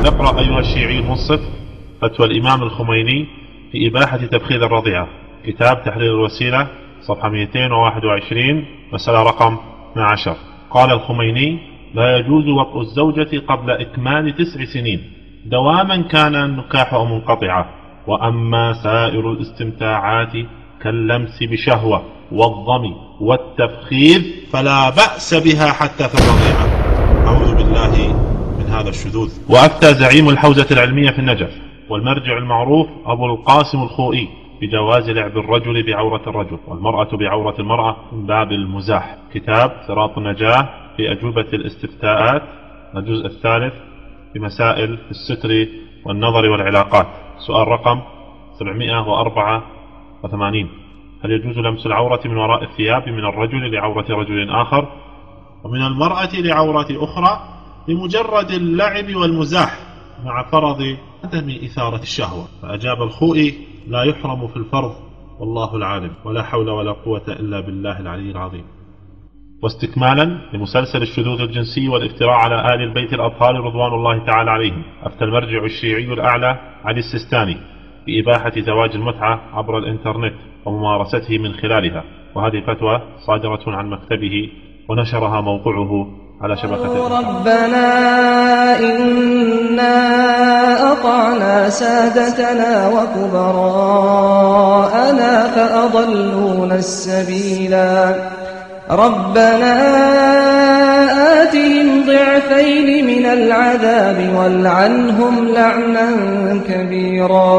اقرأ أيها الشيعي المنصف فتوى الإمام الخميني في إباحة تبخير الرضيعة، كتاب تحرير الوسيلة، صفحة 221، مسألة رقم 12. قال الخميني: لا يجوز وطء الزوجة قبل إكمال 9 سنين دواما كان النكاح أو منقطعة، وأما سائر الاستمتاعات كاللمس بشهوة والضم والتبخير فلا بأس بها حتى في الرضيعة. أعوذ بالله من هذا الشذوذ. وأفتى زعيم الحوزة العلمية في النجف والمرجع المعروف أبو القاسم الخوئي بجواز لعب الرجل بعورة الرجل والمرأة بعورة المرأة من باب المزاح، كتاب صراط النجاة في أجوبة الاستفتاءات، الجزء الثالث، في مسائل الستر والنظر والعلاقات، سؤال رقم 784: هل يجوز لمس العورة من وراء الثياب من الرجل لعورة رجل آخر ومن المرأة لعورة أخرى لمجرد اللعب والمزاح مع فرض عدم إثارة الشهوة؟ فأجاب الخوئي: لا يحرم في الفرض والله العالم، ولا حول ولا قوة إلا بالله العلي العظيم. واستكمالا لمسلسل الشذوذ الجنسي والافتراء على آل البيت الأطهار رضوان الله تعالى عليهم، أفتى المرجع الشيعي الأعلى علي السيستاني بإباحة زواج المتعة عبر الإنترنت وممارسته من خلالها، وهذه فتوى صادرة عن مكتبه ونشرها موقعه على شبكة ربنا إنا أطعنا سادتنا وكبراءنا فأضلونا السبيلا ربنا آتهم ضعفين من العذاب والعنهم لعنا كبيرا.